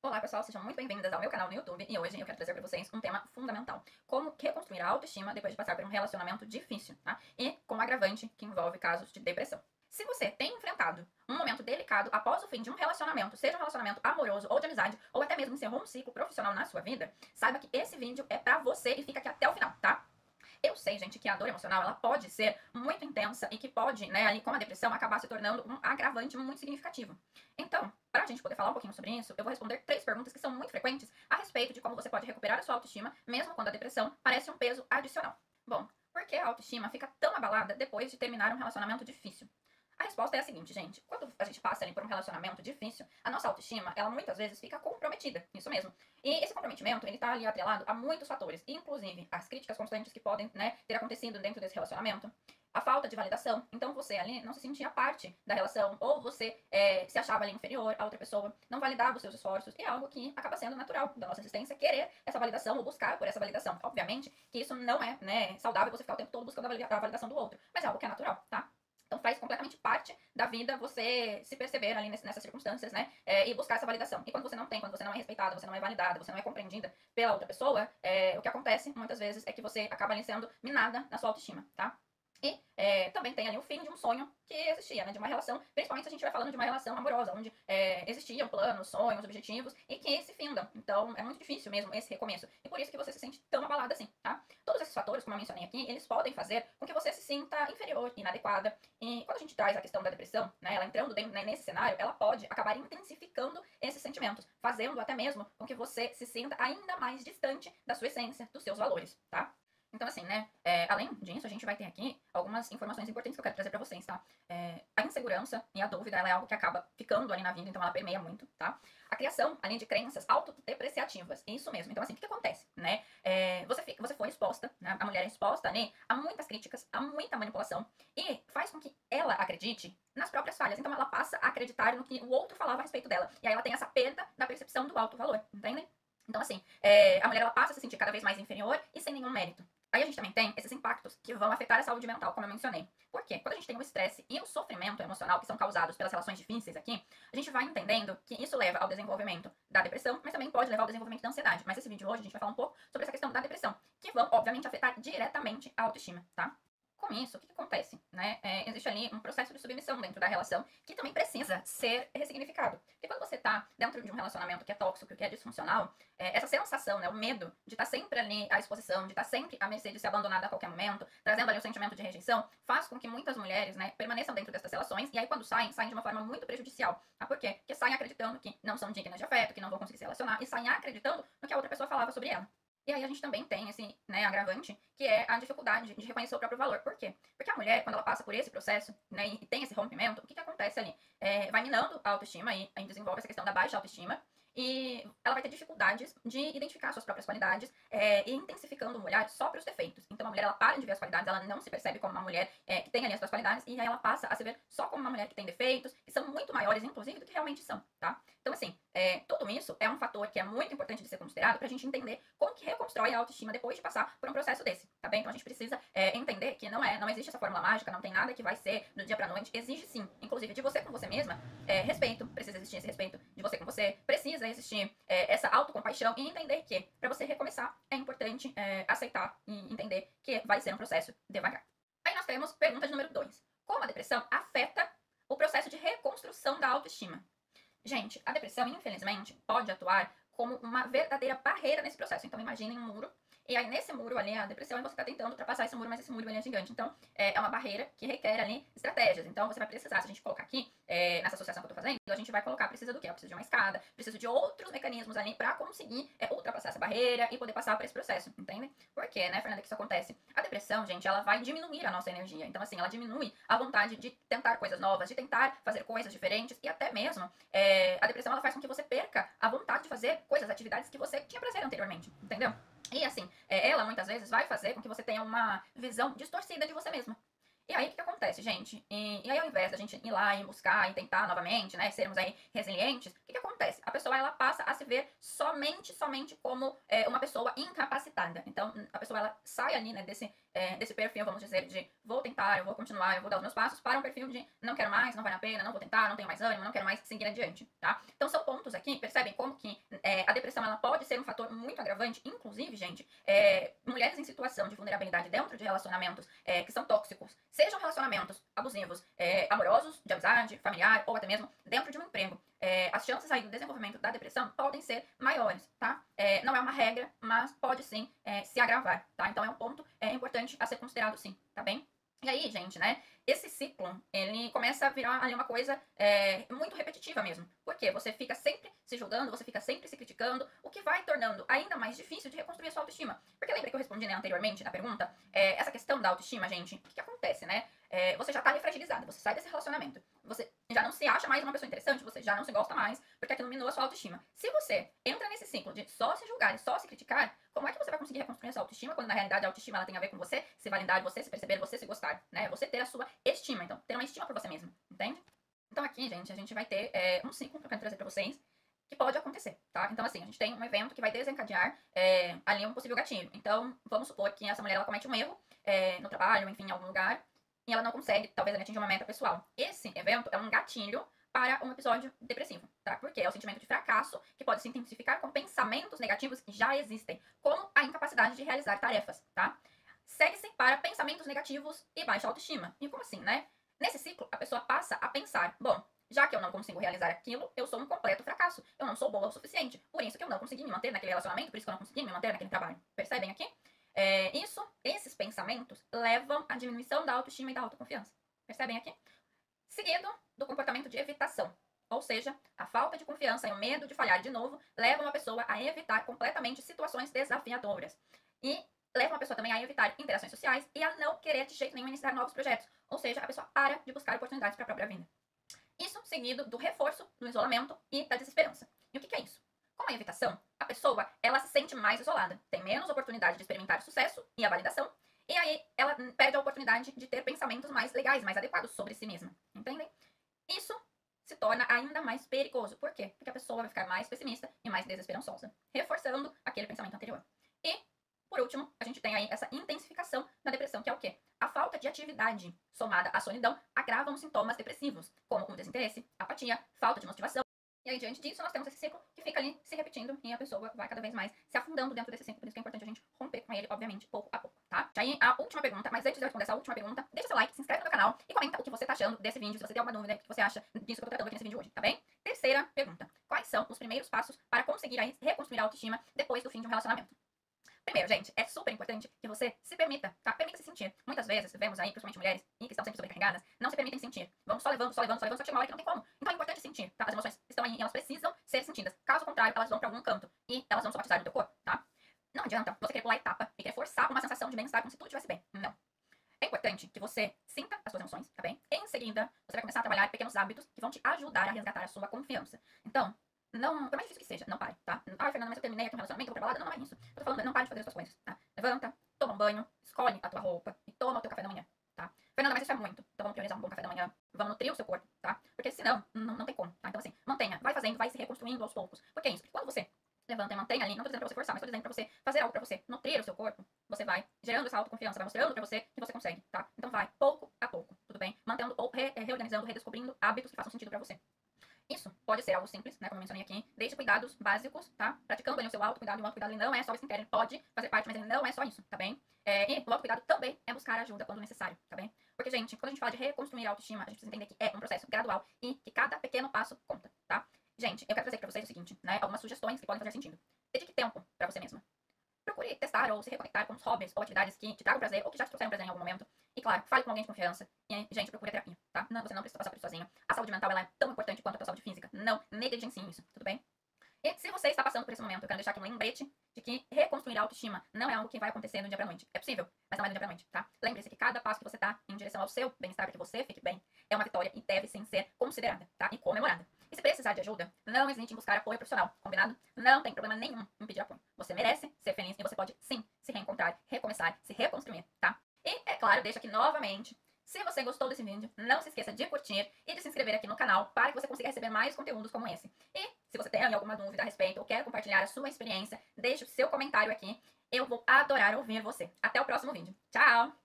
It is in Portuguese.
Olá pessoal, sejam muito bem-vindas ao meu canal no YouTube e hoje eu quero trazer para vocês um tema fundamental: como reconstruir a autoestima depois de passar por um relacionamento difícil, tá? E com um agravante que envolve casos de depressão. Se você tem enfrentado um momento delicado após o fim de um relacionamento, seja um relacionamento amoroso ou de amizade, ou até mesmo encerrou um ciclo profissional na sua vida, saiba que esse vídeo é pra você e fica aqui até o final, tá? Eu sei, gente, que a dor emocional ela pode ser muito intensa e que pode, né, ali com a depressão, acabar se tornando um agravante muito significativo. Então, para a gente poder falar um pouquinho sobre isso, eu vou responder 3 perguntas que são muito frequentes a respeito de como você pode recuperar a sua autoestima, mesmo quando a depressão parece um peso adicional. Bom, por que a autoestima fica tão abalada depois de terminar um relacionamento difícil? A resposta é a seguinte, gente. Quando a gente passa ali por um relacionamento difícil, a nossa autoestima, ela muitas vezes fica comprometida. Isso mesmo. E esse comprometimento, ele tá ali atrelado a muitos fatores. Inclusive, as críticas constantes que podem, né, ter acontecido dentro desse relacionamento. A falta de validação. Então, você ali não se sentia parte da relação. Ou você se achava ali inferior a outra pessoa. Não validava os seus esforços. E é algo que acaba sendo natural da nossa existência. Querer essa validação ou buscar por essa validação. Obviamente que isso não é, né, saudável você ficar o tempo todo buscando a validação do outro. Mas é algo que é natural, tá? Então faz completamente parte da vida você se perceber ali nessas circunstâncias, né? E buscar essa validação. E quando você não tem, quando você não é respeitada, você não é validada, você não é compreendida pela outra pessoa, o que acontece muitas vezes é que você acaba ali sendo minada na sua autoestima, tá? E também tem ali o fim de um sonho que existia, né? De uma relação, principalmente se a gente vai falando de uma relação amorosa, onde existiam planos, sonhos, objetivos, e que se findam. Então é muito difícil mesmo esse recomeço. E por isso que você se sente tão abalada assim, tá? Todos esses fatores, como eu mencionei aqui, eles podem fazer com que você se sinta inferior, inadequada. E quando a gente traz a questão da depressão, né? Ela entrando dentro, né, nesse cenário, ela pode acabar intensificando esses sentimentos, fazendo até mesmo com que você se sinta ainda mais distante da sua essência, dos seus valores, tá? Então, assim, né, além disso, a gente vai ter aqui algumas informações importantes que eu quero trazer pra vocês, tá? A insegurança e a dúvida, ela é algo que acaba ficando ali na vida, então ela permeia muito, tá? A criação, além de crenças autodepreciativas, isso mesmo. Então, assim, o que acontece, né? Você foi exposta, né? A mulher é exposta, né, a muitas críticas, a muita manipulação, e faz com que ela acredite nas próprias falhas. Então, ela passa a acreditar no que o outro falava a respeito dela. E aí ela tem essa perda da percepção do alto valor, entende? Então, assim, a mulher ela passa a se sentir cada vez mais inferior e sem nenhum mérito. Aí a gente também tem esses impactos que vão afetar a saúde mental, como eu mencionei. Por quê? Quando a gente tem o estresse e o sofrimento emocional que são causados pelas relações difíceis aqui, a gente vai entendendo que isso leva ao desenvolvimento da depressão, mas também pode levar ao desenvolvimento da ansiedade. Mas nesse vídeo hoje a gente vai falar um pouco sobre essa questão da depressão, que vão, obviamente, afetar diretamente a autoestima, tá? Com isso, o que acontece, né? Existe ali um processo de submissão dentro da relação que também precisa ser ressignificado. Porque quando você tá dentro de um relacionamento que é tóxico, que é disfuncional, essa sensação, né, o medo de estar sempre ali à exposição, de estar sempre à mercê de ser abandonada a qualquer momento, trazendo ali o sentimento de rejeição, faz com que muitas mulheres, né, permaneçam dentro dessas relações e aí quando saem de uma forma muito prejudicial. Ah, por quê? Porque saem acreditando que não são dignas de afeto, que não vão conseguir se relacionar e saem acreditando no que a outra pessoa falava sobre ela. E aí a gente também tem esse, né, agravante, que é a dificuldade de reconhecer o próprio valor. Por quê? Porque a mulher, quando ela passa por esse processo, né, e tem esse rompimento, o que acontece ali? Vai minando a autoestima e aí desenvolve essa questão da baixa autoestima, e ela vai ter dificuldades de identificar suas próprias qualidades e intensificando o olhar só para os defeitos. Então a mulher ela para de ver as qualidades, ela não se percebe como uma mulher que tem ali as suas qualidades, e aí ela passa a se ver só como uma mulher que tem defeitos, que são muito maiores, inclusive, do que realmente são, tá? Então, assim, tudo isso é um fator que é muito importante de ser considerado pra gente entender como que reconstrói a autoestima depois de passar por um processo desse, tá bem? Então a gente precisa entender que não existe essa fórmula mágica, não tem nada que vai ser do dia pra noite, exige sim, inclusive de você com você mesma, respeito, precisa existir esse respeito de você com você, precisa existir essa autocompaixão e entender que pra você recomeçar é importante aceitar e entender que vai ser um processo devagar. Aí nós temos pergunta de número 2. Como a depressão afeta o processo de reconstrução da autoestima? Gente, a depressão, infelizmente, pode atuar como uma verdadeira barreira nesse processo. Então, imaginem um muro, e aí nesse muro ali, a depressão, você está tentando ultrapassar esse muro, mas esse muro ele é gigante. Então, é uma barreira que requer ali estratégias. Então, você vai precisar, se a gente colocar aqui, nessa associação que eu tô fazendo, a gente vai colocar, precisa do quê? Precisa de uma escada, precisa de outros mecanismos ali para conseguir ultrapassar essa barreira e poder passar por esse processo, entende? Por quê, né, Fernanda, que isso acontece? A depressão, gente, ela vai diminuir a nossa energia. Então, assim, ela diminui a vontade de tentar coisas novas, de tentar fazer coisas diferentes, e até mesmo a depressão, ela faz com que você perca a vontade de fazer coisas, atividades que você tinha prazer anteriormente, entendeu? E assim, ela muitas vezes vai fazer com que você tenha uma visão distorcida de você mesma. E aí, o que acontece, gente? E aí, ao invés da gente ir lá e buscar e tentar novamente, né, sermos aí resilientes, o que acontece? A pessoa, ela passa a se ver somente como uma pessoa incapacitada. Então, a pessoa, ela sai ali, né, desse perfil, vamos dizer, de vou tentar, eu vou continuar, eu vou dar os meus passos, para um perfil de não quero mais, não vale a pena, não vou tentar, não tenho mais ânimo, não quero mais seguir adiante, tá? Então, são pontos aqui, percebem como que pode ser um fator muito agravante, inclusive, gente, mulheres em situação de vulnerabilidade dentro de relacionamentos que são tóxicos, sejam relacionamentos abusivos, amorosos, de amizade, familiar, ou até mesmo dentro de um emprego. As chances aí do desenvolvimento da depressão podem ser maiores, tá? Não é uma regra, mas pode sim se agravar, tá? Então é um ponto importante a ser considerado sim, tá bem? E aí, gente, né? Esse ciclo, ele começa a virar ali uma coisa muito repetitiva mesmo. Porque você fica sempre se julgando, você fica sempre se criticando, o que vai tornando ainda mais difícil de reconstruir a sua autoestima. Porque lembra que eu respondi, né, anteriormente na pergunta? Essa questão da autoestima, gente, o que acontece, né? Você já tá ali fragilizado, você sai desse relacionamento, você já não se acha mais uma pessoa interessante, você já não se gosta mais, porque aquilo minou a sua autoestima. Se você entra nesse ciclo de só se julgar e só se criticar, como é que você vai conseguir reconstruir a sua autoestima, quando na realidade a autoestima ela tem a ver com você se validar, você se perceber, você se gostar, né? Você ter a sua estima, então, ter uma estima por você mesmo, entende? Então aqui, gente, a gente vai ter um ciclo que eu quero trazer pra vocês, que pode acontecer, tá? Então, assim, a gente tem um evento que vai desencadear ali um possível gatilho. Então, vamos supor que essa mulher, ela comete um erro no trabalho, enfim, em algum lugar, e ela não consegue, talvez, atingir uma meta pessoal. Esse evento é um gatilho para um episódio depressivo, tá? Porque é o sentimento de fracasso que pode se intensificar com pensamentos negativos que já existem, como a incapacidade de realizar tarefas, tá? Segue-se para pensamentos negativos e baixa autoestima. E como assim, né? Nesse ciclo, a pessoa passa a pensar, bom, já que eu não consigo realizar aquilo, eu sou um completo fracasso. Eu não sou boa o suficiente. Por isso que eu não consegui me manter naquele relacionamento, por isso que eu não consegui me manter naquele trabalho. Percebem aqui? Esses pensamentos levam à diminuição da autoestima e da autoconfiança. Percebem aqui? Seguido do comportamento de evitação. Ou seja, a falta de confiança e o medo de falhar de novo levam a pessoa a evitar completamente situações desafiadoras. E levam a pessoa também a evitar interações sociais e a não querer de jeito nenhum iniciar novos projetos. Ou seja, a pessoa para de buscar oportunidades para a própria vida. Isso seguido do reforço do isolamento e da desesperança. E o que é isso? Com a evitação, a pessoa ela se sente mais isolada, tem menos oportunidade de experimentar sucesso e a validação, e aí ela perde a oportunidade de ter pensamentos mais legais, mais adequados sobre si mesma. Entendem? Isso se torna ainda mais perigoso. Por quê? Porque a pessoa vai ficar mais pessimista e mais desesperançosa, reforçando aquele pensamento anterior. E, por último, a gente tem aí essa intensificação da depressão, que é o quê? A falta de atividade somada à solidão agravam sintomas depressivos, como o desinteresse, apatia, falta de motivação. E aí, diante disso, nós temos esse ciclo que fica ali se repetindo e a pessoa vai cada vez mais se afundando dentro desse ciclo. Por isso que é importante a gente romper com ele, obviamente, pouco a pouco, tá? E aí, a última pergunta, mas antes de eu responder essa última pergunta, deixa seu like, se inscreve no meu canal e comenta o que você tá achando desse vídeo, se você tem alguma dúvida, o que você acha disso que eu tô tratando aqui nesse vídeo hoje, tá bem? Terceira pergunta, quais são os primeiros passos para conseguir aí reconstruir a autoestima depois do fim de um relacionamento? Primeiro, gente, é super importante que você se permita, tá? Permita se sentir. Muitas vezes, vemos aí, principalmente mulheres, e que estão sempre sobrecarregadas, não se permitem sentir. Vão só levando, só que chega uma hora que não tem como. Então é importante sentir, tá? As emoções estão aí e elas precisam ser sentidas. Caso contrário, elas vão pra algum canto e elas vão somatizar no teu corpo, tá? Não adianta você querer pular etapa e querer forçar uma sensação de bem-estar como se tudo estivesse bem. Não. É importante que você sinta as suas emoções, tá bem? Em seguida, você vai começar a trabalhar pequenos hábitos que vão te ajudar a resgatar a sua confiança. Então, não, por mais difícil que seja, não pare, tá? Ai, Fernanda, mas eu terminei aqui um relacionamento, vou pra balada. Não é isso. Eu tô falando, não pare de fazer as suas coisas, tá? Levanta, toma um banho, escolhe a tua roupa e toma o teu café da manhã, tá? Fernanda, mas isso é muito. Então vamos priorizar um bom café da manhã. Vamos nutrir o seu corpo, tá? Porque senão, não tem como, tá? Então assim, mantenha, vai fazendo, vai se reconstruindo aos poucos. Porque é isso, porque quando você levanta e mantém ali, não tô dizendo pra você forçar, mas tô dizendo pra você fazer algo pra você nutrir o seu corpo, você vai gerando essa autoconfiança, vai mostrando pra você que você consegue, tá? Então vai, pouco a pouco, tudo bem? Mantendo ou reorganizando, redescobrindo hábitos que façam sentido pra você. Isso pode ser algo simples, né, como eu mencionei aqui, desde cuidados básicos, tá? Praticando ali o seu autocuidado, e o autocuidado ele não é só o skincare, ele pode fazer parte, mas ele não é só isso, tá bem? E o autocuidado também é buscar ajuda quando necessário, tá bem? Porque, gente, quando a gente fala de reconstruir a autoestima, a gente precisa entender que é um processo gradual e que cada pequeno passo conta, tá? Gente, eu quero trazer aqui pra vocês o seguinte, né, algumas sugestões que podem fazer sentido. Dedique tempo pra você mesma. Procure testar ou se reconectar com os hobbies ou atividades que te tragam prazer ou que já te trouxeram prazer em algum momento. E claro, fale com alguém de confiança. E, gente, procure a terapia, tá? Não, você não precisa passar por isso sozinho. A saúde mental, ela é tão importante quanto a tua saúde física. Não negligencie isso, tudo bem? E se você está passando por esse momento, eu quero deixar aqui um lembrete de que reconstruir a autoestima não é algo que vai acontecer do dia pra noite. É possível, mas não é do dia pra noite, tá? Lembre-se que cada passo que você tá em direção ao seu bem-estar, para que você fique bem, é uma vitória e deve sim ser considerada, tá? E comemorada. E se precisar de ajuda, não hesite em buscar apoio profissional, combinado? Não tem problema nenhum em pedir apoio. Você merece ser feliz e você pode sim se reencontrar, recomeçar, se reconstruir, tá? E, é claro, deixo aqui novamente. Se você gostou desse vídeo, não se esqueça de curtir e de se inscrever aqui no canal para que você consiga receber mais conteúdos como esse. E se você tem alguma dúvida a respeito ou quer compartilhar a sua experiência, deixe o seu comentário aqui. Eu vou adorar ouvir você. Até o próximo vídeo. Tchau!